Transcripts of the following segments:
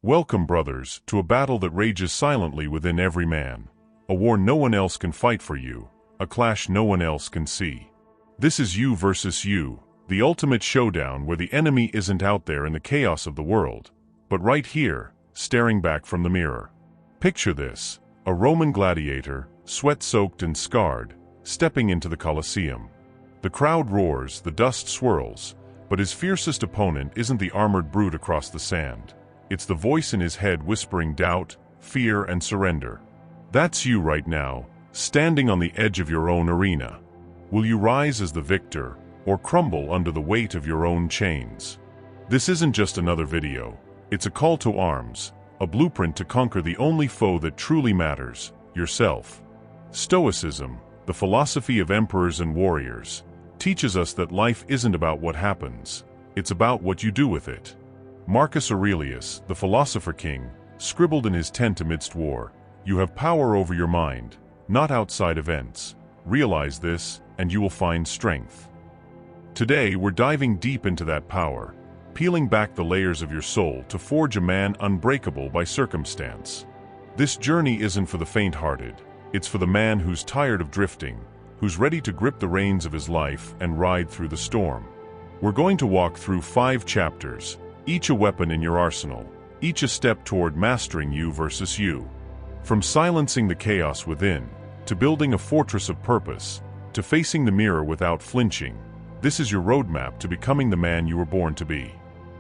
Welcome, brothers, to a battle that rages silently within every man. A war no one else can fight for you, a clash no one else can see. This is you versus you, the ultimate showdown where the enemy isn't out there in the chaos of the world, but right here, staring back from the mirror. Picture this, a Roman gladiator, sweat-soaked and scarred, stepping into the Colosseum. The crowd roars, the dust swirls, but his fiercest opponent isn't the armored brute across the sand. It's the voice in his head whispering doubt, fear, and surrender. That's you right now, standing on the edge of your own arena. Will you rise as the victor, or crumble under the weight of your own chains? This isn't just another video. It's a call to arms, a blueprint to conquer the only foe that truly matters, yourself. Stoicism, the philosophy of emperors and warriors, teaches us that life isn't about what happens, it's about what you do with it. Marcus Aurelius, the philosopher king, scribbled in his tent amidst war, "You have power over your mind, not outside events. Realize this, and you will find strength." Today, we're diving deep into that power, peeling back the layers of your soul to forge a man unbreakable by circumstance. This journey isn't for the faint-hearted. It's for the man who's tired of drifting, who's ready to grip the reins of his life and ride through the storm. We're going to walk through 5 chapters, each a weapon in your arsenal, each a step toward mastering you versus you. From silencing the chaos within, to building a fortress of purpose, to facing the mirror without flinching, this is your roadmap to becoming the man you were born to be.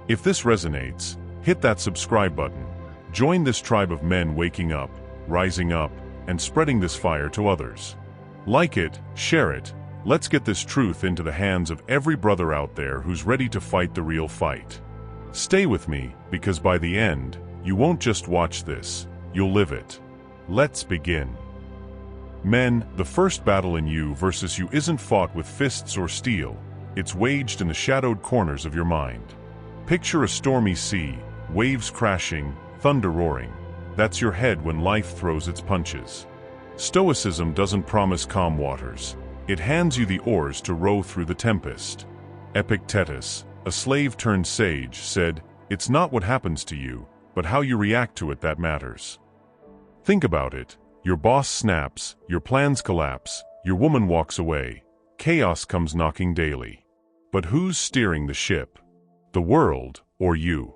If this resonates, hit that subscribe button. Join this tribe of men waking up, rising up, and spreading this fire to others. Like it, share it. Let's get this truth into the hands of every brother out there who's ready to fight the real fight. Stay with me, because by the end, you won't just watch this, you'll live it. Let's begin. Men, the first battle in you versus you isn't fought with fists or steel, it's waged in the shadowed corners of your mind. Picture a stormy sea, waves crashing, thunder roaring. That's your head when life throws its punches. Stoicism doesn't promise calm waters. It hands you the oars to row through the tempest. Epictetus, a slave turned sage, said, "It's not what happens to you, but how you react to it that matters." Think about it. Your boss snaps, your plans collapse, your woman walks away. Chaos comes knocking daily. But who's steering the ship? The world, or you?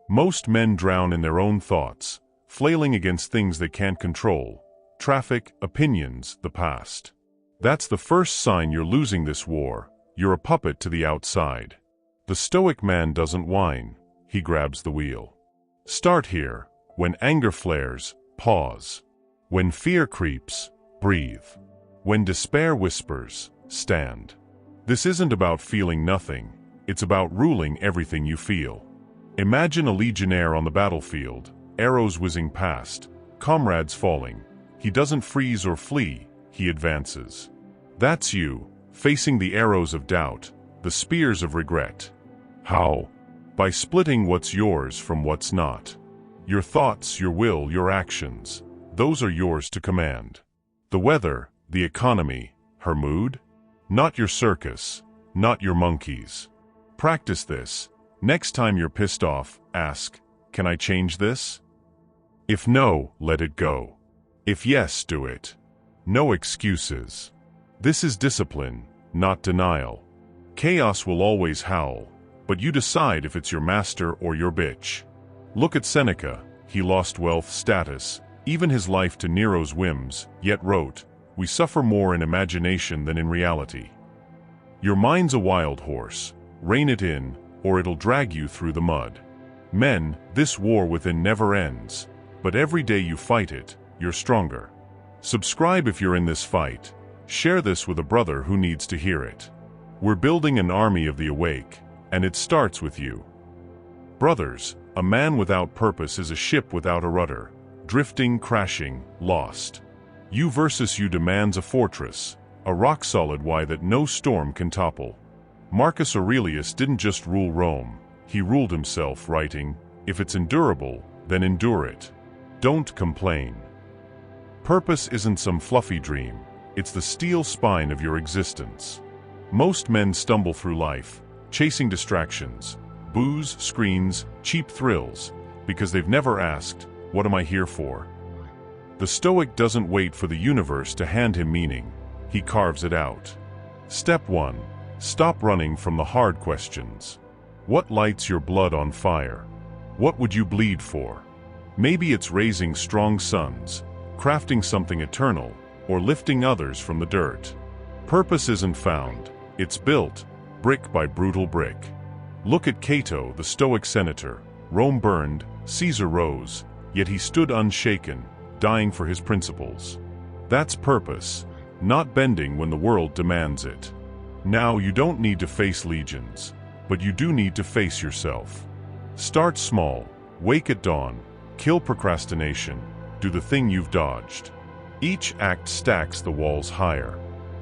Most men drown in their own thoughts, flailing against things they can't control. Traffic, opinions, the past. That's the first sign you're losing this war. You're a puppet to the outside. The Stoic man doesn't whine, he grabs the wheel. Start here. When anger flares, pause. When fear creeps, breathe. When despair whispers, stand. This isn't about feeling nothing, it's about ruling everything you feel. Imagine a legionnaire on the battlefield, arrows whizzing past, comrades falling. He doesn't freeze or flee, he advances. That's you, facing the arrows of doubt, the spears of regret. How? By splitting what's yours from what's not. Your thoughts, your will, your actions, those are yours to command. The weather, the economy, her mood? Not your circus, not your monkeys. Practice this. Next time you're pissed off, ask, "Can I change this?" If no, let it go. If yes, do it. No excuses. This is discipline, not denial. Chaos will always howl, but you decide if it's your master or your bitch. Look at Seneca. He lost wealth, status, even his life to Nero's whims, yet wrote, "We suffer more in imagination than in reality." Your mind's a wild horse. Rein it in, or it'll drag you through the mud. Men, this war within never ends, but every day you fight it, you're stronger. Subscribe if you're in this fight. Share this with a brother who needs to hear it. We're building an army of the awake, and it starts with you. Brothers, a man without purpose is a ship without a rudder, drifting, crashing, lost. You versus you demands a fortress, a rock-solid why that no storm can topple. Marcus Aurelius didn't just rule Rome, he ruled himself, writing, "If it's endurable, then endure it. Don't complain." Purpose isn't some fluffy dream, it's the steel spine of your existence. Most men stumble through life, chasing distractions, booze, screens, cheap thrills, because they've never asked, "What am I here for?" The Stoic doesn't wait for the universe to hand him meaning, he carves it out. Step 1. Stop running from the hard questions. What lights your blood on fire? What would you bleed for? Maybe it's raising strong sons, crafting something eternal, or lifting others from the dirt. Purpose isn't found, it's built, brick by brutal brick. Look at Cato, the Stoic senator. Rome burned, Caesar rose, yet he stood unshaken, dying for his principles. That's purpose, not bending when the world demands it. Now you don't need to face legions, but you do need to face yourself. Start small, wake at dawn, kill procrastination, do the thing you've dodged. Each act stacks the walls higher.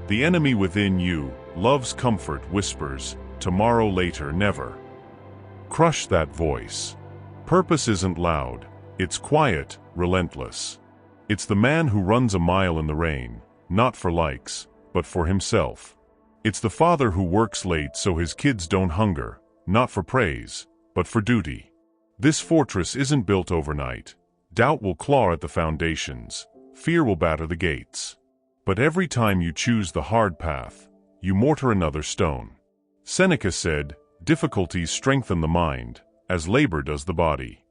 The enemy within you, love's comfort, whispers, "Tomorrow, later, never." Crush that voice. Purpose isn't loud, it's quiet, relentless. It's the man who runs a mile in the rain, not for likes, but for himself. It's the father who works late so his kids don't hunger, not for praise, but for duty. This fortress isn't built overnight. Doubt will claw at the foundations, fear will batter the gates. But every time you choose the hard path, you mortar another stone. Seneca said, "Difficulties strengthen the mind, as labor does the body."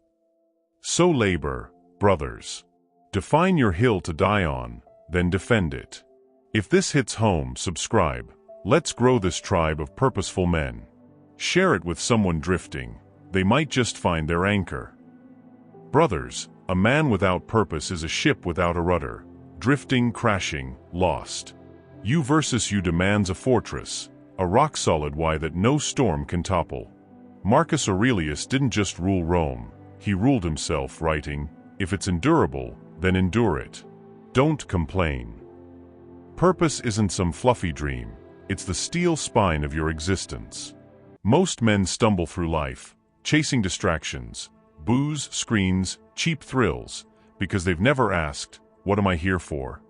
So labor, brothers. Define your hill to die on, then defend it. If this hits home, subscribe. Let's grow this tribe of purposeful men. Share it with someone drifting. They might just find their anchor. Brothers, a man without purpose is a ship without a rudder, drifting, crashing, lost. You versus you demands a fortress, a rock-solid why that no storm can topple. Marcus Aurelius didn't just rule Rome, he ruled himself, writing, "If it's endurable, then endure it. Don't complain." Purpose isn't some fluffy dream, it's the steel spine of your existence. Most men stumble through life, chasing distractions, booze, screens, cheap thrills, because they've never asked, "What am I here for?"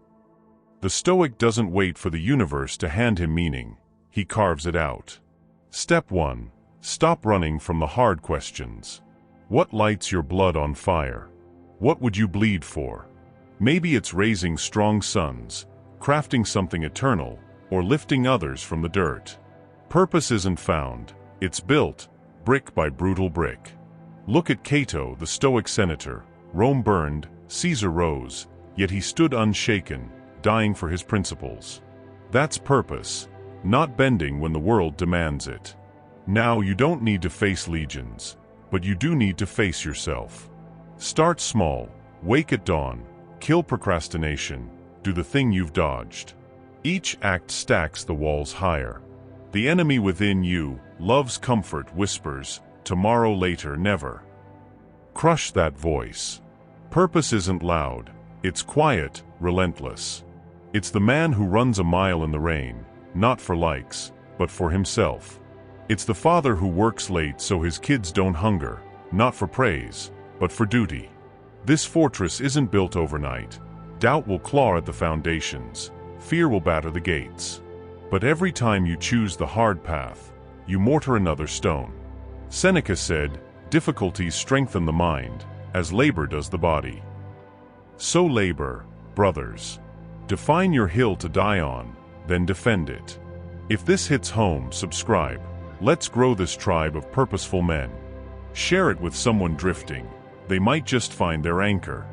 The Stoic doesn't wait for the universe to hand him meaning, he carves it out. Step 1. Stop running from the hard questions. What lights your blood on fire? What would you bleed for? Maybe it's raising strong sons, crafting something eternal, or lifting others from the dirt. Purpose isn't found, it's built, brick by brutal brick. Look at Cato, the Stoic senator. Rome burned, Caesar rose, yet he stood unshaken, dying for his principles. That's purpose, not bending when the world demands it. Now you don't need to face legions, but you do need to face yourself. Start small, wake at dawn, kill procrastination, do the thing you've dodged. Each act stacks the walls higher. The enemy within you, love's comfort, whispers, "Tomorrow, later, never." Crush that voice. Purpose isn't loud, it's quiet, relentless. It's the man who runs a mile in the rain, not for likes, but for himself. It's the father who works late so his kids don't hunger, not for praise, but for duty. This fortress isn't built overnight. Doubt will claw at the foundations, fear will batter the gates. But every time you choose the hard path, you mortar another stone. Seneca said, "Difficulties strengthen the mind, as labor does the body." So labor, brothers. Define your hill to die on, then defend it. If this hits home, subscribe. Let's grow this tribe of purposeful men. Share it with someone drifting. They might just find their anchor.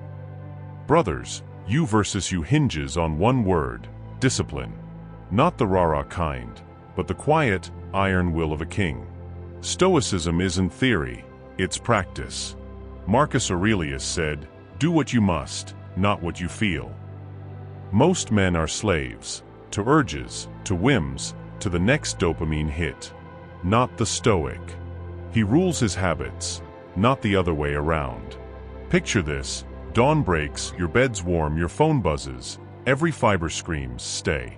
Brothers, you versus you hinges on one word, discipline. Not the rah-rah kind, but the quiet, iron will of a king. Stoicism isn't theory, it's practice. Marcus Aurelius said, "Do what you must, not what you feel." Most men are slaves, to urges, to whims, to the next dopamine hit. Not the Stoic. He rules his habits, not the other way around. Picture this, dawn breaks, your bed's warm, your phone buzzes, every fiber screams, "Stay."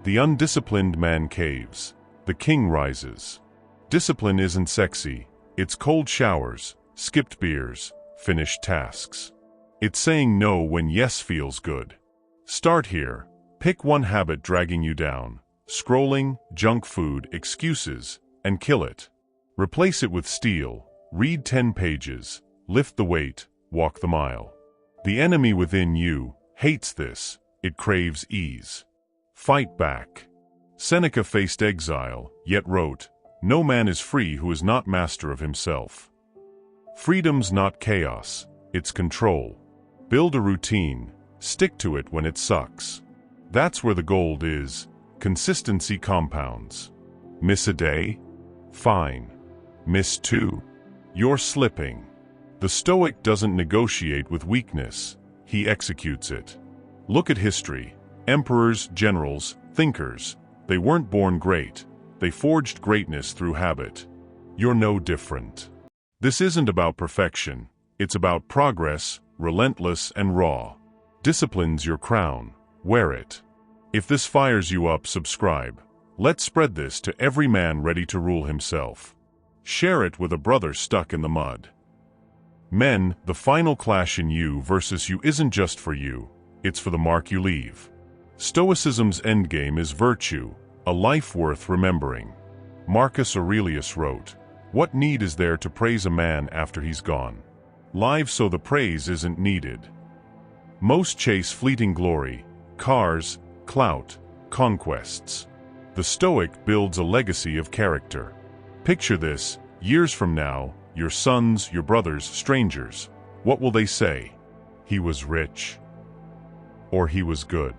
The undisciplined man caves, the king rises. Discipline isn't sexy, it's cold showers, skipped beers, finished tasks. It's saying no when yes feels good. Start here, pick one habit dragging you down, scrolling, junk food, excuses, and kill it. Replace it with steel, read 10 pages, lift the weight, walk the mile. The enemy within you hates this, it craves ease. Fight back. Seneca faced exile, yet wrote, "No man is free who is not master of himself." Freedom's not chaos, it's control. Build a routine, stick to it when it sucks. That's where the gold is. Consistency compounds. Miss a day? Fine. Miss two? You're slipping. The Stoic doesn't negotiate with weakness, he executes it. Look at history. Emperors, generals, thinkers. They weren't born great. They forged greatness through habit. You're no different. This isn't about perfection. It's about progress, relentless and raw. Discipline's your crown. Wear it. If this fires you up, subscribe. Let's spread this to every man ready to rule himself. Share it with a brother stuck in the mud. Men, the final clash in you versus you isn't just for you, it's for the mark you leave. Stoicism's endgame is virtue, a life worth remembering. Marcus Aurelius wrote, "What need is there to praise a man after he's gone? Live so the praise isn't needed." Most chase fleeting glory, cars, clout, conquests. The Stoic builds a legacy of character. Picture this, years from now, your sons, your brothers, strangers. What will they say? He was rich. Or he was good.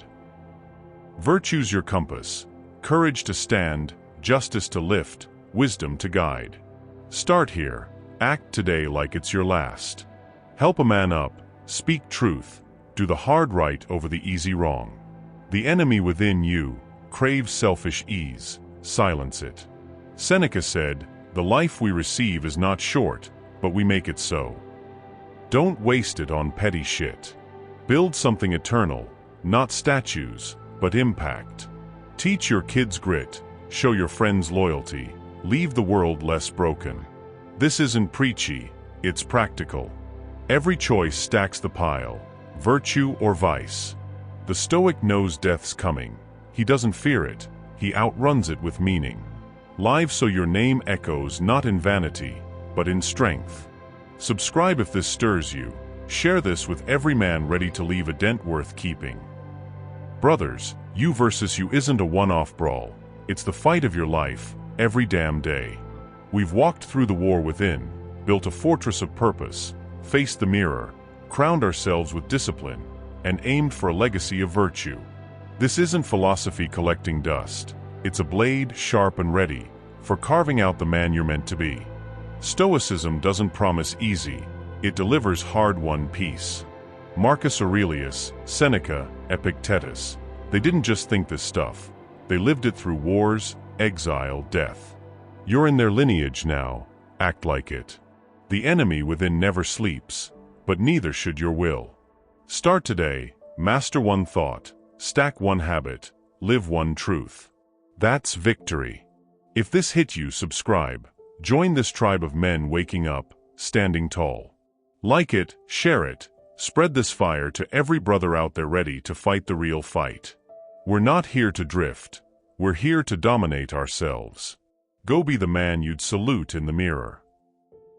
Virtue's your compass. Courage to stand, justice to lift, wisdom to guide. Start here. Act today like it's your last. Help a man up. Speak truth. Do the hard right over the easy wrong. The enemy within you craves selfish ease. Silence it. Seneca said, "The life we receive is not short, but we make it so." Don't waste it on petty shit. Build something eternal, not statues, but impact. Teach your kids grit, show your friends loyalty, leave the world less broken. This isn't preachy, it's practical. Every choice stacks the pile, virtue or vice. The Stoic knows death's coming. He doesn't fear it, he outruns it with meaning. Live so your name echoes not in vanity, but in strength. Subscribe if this stirs you. Share this with every man ready to leave a dent worth keeping. Brothers, you versus you isn't a one-off brawl. It's the fight of your life, every damn day. We've walked through the war within, built a fortress of purpose, faced the mirror, crowned ourselves with discipline, and aimed for a legacy of virtue. This isn't philosophy collecting dust. It's a blade, sharp and ready, for carving out the man you're meant to be. Stoicism doesn't promise easy, it delivers hard-won peace. Marcus Aurelius, Seneca, Epictetus. They didn't just think this stuff. They lived it through wars, exile, death. You're in their lineage now, act like it. The enemy within never sleeps, but neither should your will. Start today, master one thought, stack one habit, live one truth. That's victory. If this hit you, subscribe. Join this tribe of men waking up, standing tall. Like it, share it, spread this fire to every brother out there ready to fight the real fight. We're not here to drift. We're here to dominate ourselves. Go be the man you'd salute in the mirror.